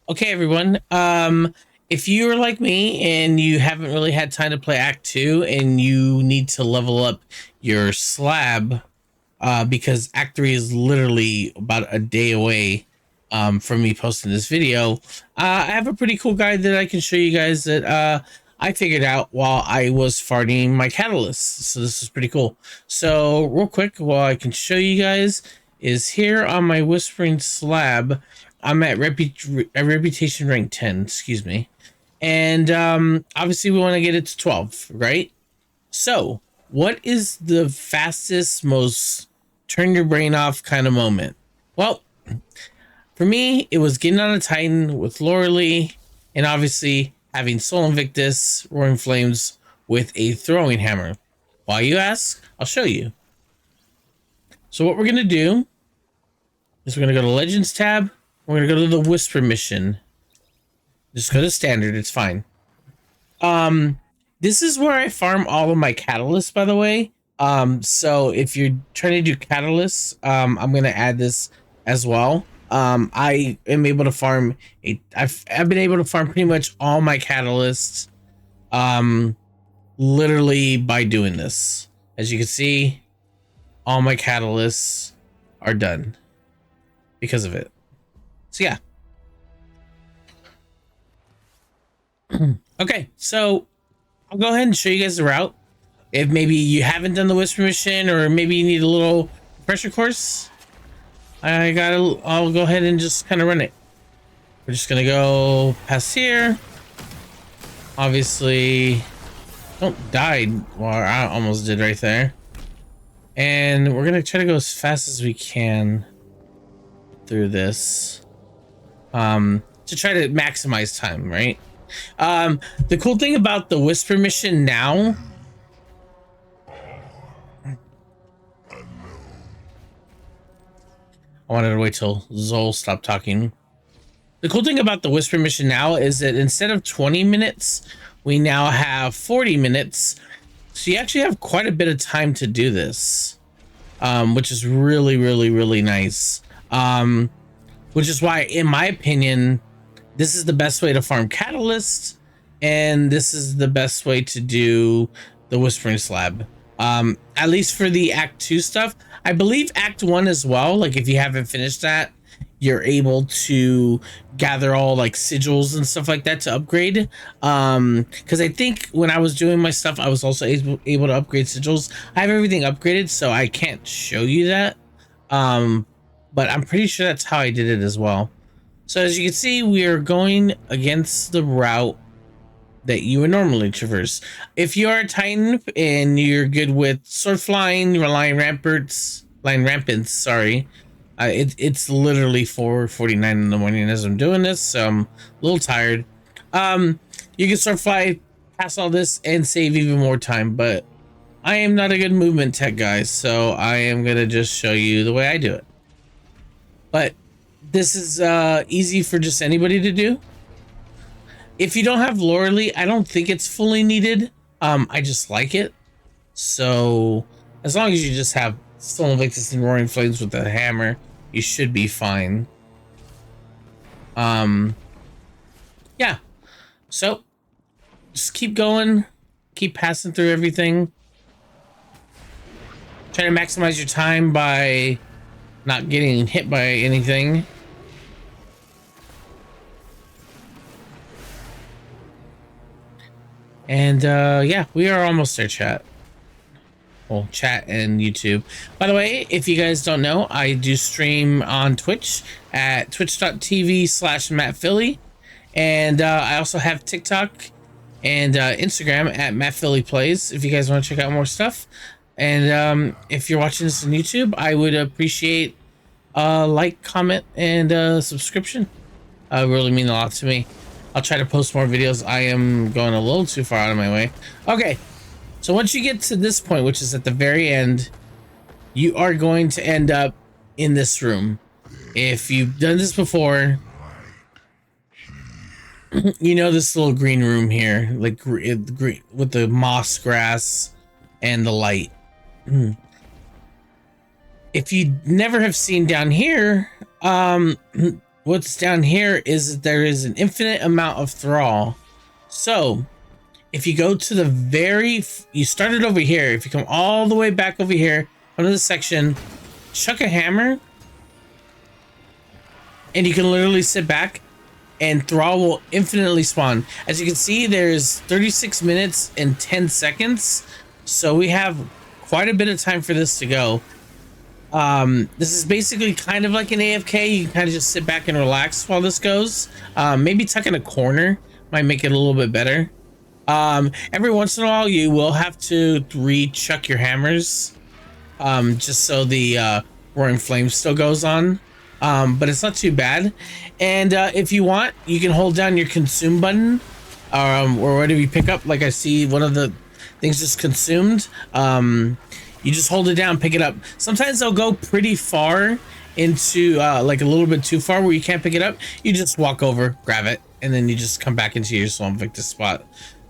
Okay, everyone. If you're like me and you haven't really had time to play Act 2 and you need to level up your slab, because Act 3 is literally about a day away from me posting this video, I have a pretty cool guide that I can show you guys that I figured out while I was farting my catalyst. So this is pretty cool. So real quick, what I can show you guys is here on my Whispering Slab, I'm at reputation rank 10, excuse me. And obviously we want to get it to 12, right? So what is the fastest, most turn your brain off kind of moment? Well, for me, it was getting on a Titan with Lorelei, and obviously having Soul Invictus, Roaring Flames with a throwing hammer. Why, you ask? I'll show you. So what we're going to do is we're going to go to Legends tab. We're going to go to the Whisper mission. Just go to Standard. It's fine. This is where I farm all of my catalysts, by the way. So if you're trying to do catalysts, I'm going to add this as well. I am able to farm I've been able to farm pretty much all my catalysts literally by doing this. As you can see, all my catalysts are done because of it. So yeah. Okay, so I'll go ahead and show you guys the route. If maybe you haven't done the Whisper mission, or maybe you need a little pressure course, I'll go ahead and just kind of run it. We're just gonna go past here. Obviously, don't die. Well, I almost did right there. And we're gonna try to go as fast as we can through this, to try to maximize time, right? The cool thing about the Whisper mission now, I wanted to wait till Zol stopped talking. The cool thing about the Whisper mission now is that instead of 20 minutes, we now have 40 minutes. So you actually have quite a bit of time to do this, which is really, really, really nice. Which is why, in my opinion, this is the best way to farm catalysts, and this is the best way to do the Whispering Slab. At least for the Act 2 stuff. I believe Act 1 as well. Like, if you haven't finished that, you're able to gather all like sigils and stuff like that to upgrade. Because I think when I was doing my stuff, I was also able to upgrade sigils. I have everything upgraded, so I can't show you that. But I'm pretty sure that's how I did it as well. So as you can see, we are going against the route that you would normally traverse. If you are a Titan and you're good with sword flying, relying rampants, sorry. It's literally 4:49 in the morning as I'm doing this, so I'm a little tired. You can sword fly past all this and save even more time, but I am not a good movement tech guy, so I am gonna just show you the way I do it. But this is easy for just anybody to do. If you don't have Lorelei, I don't think it's fully needed. I just like it. So as long as you just have Soul Invictus and Roaring Flames with the hammer, you should be fine. Yeah. So just keep going, keep passing through everything. Try to maximize your time by not getting hit by anything. And yeah, we are almost there, chat. Well, chat and YouTube. By the way, if you guys don't know, I do stream on Twitch at twitch.tv/MattPhilly. And I also have TikTok and Instagram at MattPhillyPlays if you guys want to check out more stuff. And if you're watching this on YouTube, I would appreciate a like, comment, and subscription. Really mean a lot to me. I'll try to post more videos. I am going a little too far out of my way. Okay, so once you get to this point, which is at the very end, you are going to end up in this room. If you've done this before, you know this little green room here, like green with the moss grass and the light. If you never have seen down here, what's down here is that there is an infinite amount of thrall. So if you go to the you started over here, if you come all the way back over here under the section, chuck a hammer, and you can literally sit back and thrall will infinitely spawn. As you can see, there's 36 minutes and 10 seconds. So we have quite a bit of time for this to go. This is basically kind of like an AFK. You can kind of just sit back and relax while this goes. Maybe tuck in a corner might make it a little bit better. Every once in a while you will have to re-chuck your hammers, just so the roaring flame still goes on. But it's not too bad. And if you want, you can hold down your consume button, or whatever you pick up. Like I see one of the things just consumed. You just hold it down, pick it up. Sometimes they'll go pretty far into like a little bit too far where you can't pick it up. You just walk over, grab it, and then you just come back into your Swamp Victor spot.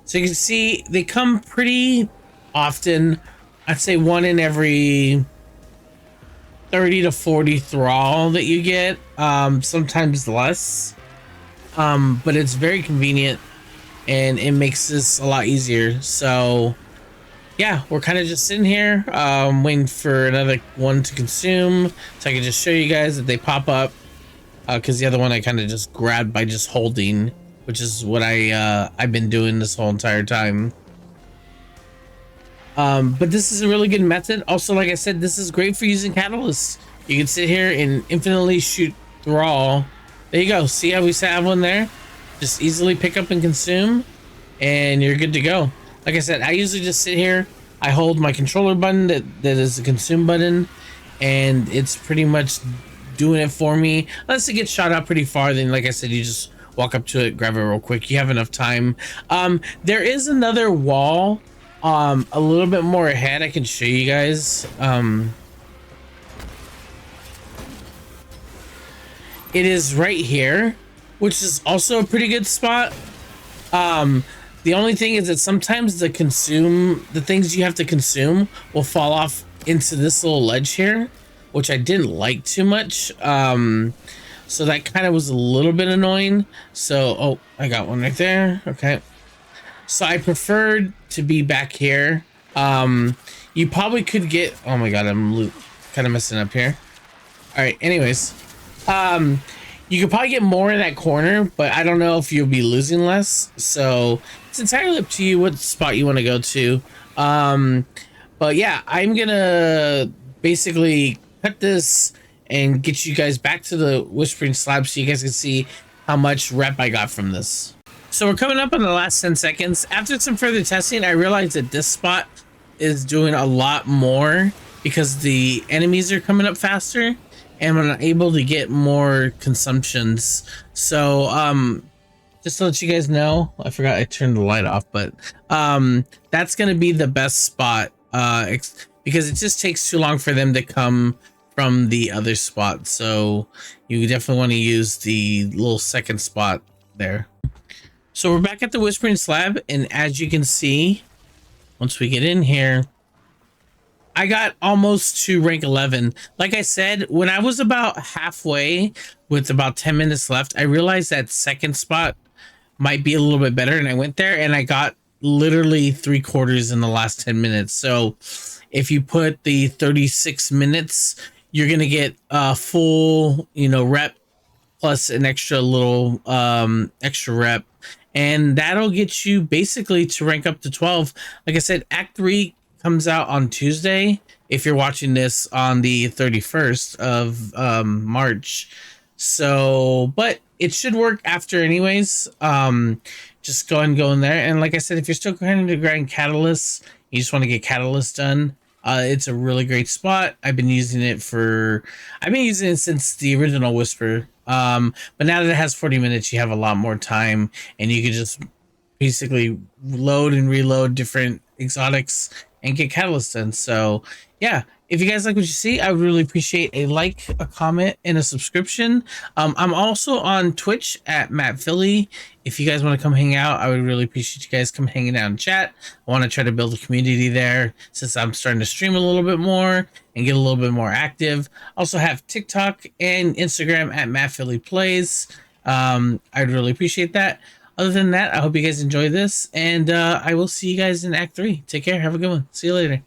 So you can see they come pretty often. I'd say one in every 30 to 40 thrall that you get, sometimes less, but it's very convenient and it makes this a lot easier. So yeah, we're kind of just sitting here waiting for another one to consume so I can just show you guys that they pop up, because the other one I kind of just grabbed by just holding, which is what I've been doing this whole entire time. But this is a really good method. Also, like I said, this is great for using catalysts. You can sit here and infinitely shoot thrall. There you go. See how we have one there? Just easily pick up and consume, and you're good to go. Like I said, I usually just sit here. I hold my controller button that is the consume button, and it's pretty much doing it for me. Unless it gets shot out pretty far, then like I said, you just walk up to it, grab it real quick. You have enough time. There is another wall a little bit more ahead. I can show you guys. It is right here, which is also a pretty good spot. The only thing is that sometimes the things you have to consume will fall off into this little ledge here, which I didn't like too much. So that kind of was a little bit annoying. So, oh, I got one right there. Okay. So I preferred to be back here. You probably could get, oh my god, I'm kind of messing up here. All right, anyways, you could probably get more in that corner, but I don't know if you'll be losing less. So it's entirely up to you what spot you want to go to. But yeah, I'm gonna basically cut this and get you guys back to the Whispering Slab so you guys can see how much rep I got from this. So we're coming up on the last 10 seconds. After some further testing, I realized that this spot is doing a lot more because the enemies are coming up faster and I'm able to get more consumptions. So just to let you guys know, I forgot I turned the light off, but that's going to be the best spot because it just takes too long for them to come from the other spot. So you definitely want to use the little second spot there. So we're back at the Whispering Slab, and as you can see, once we get in here, I got almost to rank 11. Like I said, when I was about halfway with about 10 minutes left, I realized that second spot might be a little bit better, and I went there and I got literally 3/4 in the last 10 minutes. So if you put the 36 minutes, you're gonna get a full, rep plus an extra little extra rep, and that'll get you basically to rank up to 12. Like I said, Act 3 comes out on Tuesday if you're watching this on the 31st of March. So, but it should work after anyways. Just go and go in there, and like I said, if you're still trying to grind catalysts, you just want to get catalysts done, it's a really great spot. I've been using it since the original Whisper. But now that it has 40 minutes, you have a lot more time, and you can just basically load and reload different exotics and get catalysts done. So yeah, If you guys like what you see, I would really appreciate a like, a comment, and a subscription. I'm also on Twitch at Matt Philly. If you guys want to come hang out, I would really appreciate you guys come hanging out and chat. I want to try to build a community there since I'm starting to stream a little bit more and get a little bit more active. Also have TikTok and Instagram at Matt Philly Plays. I'd really appreciate that. Other than that, I hope you guys enjoy this, and I will see you guys in Act 3. Take care. Have a good one. See you later.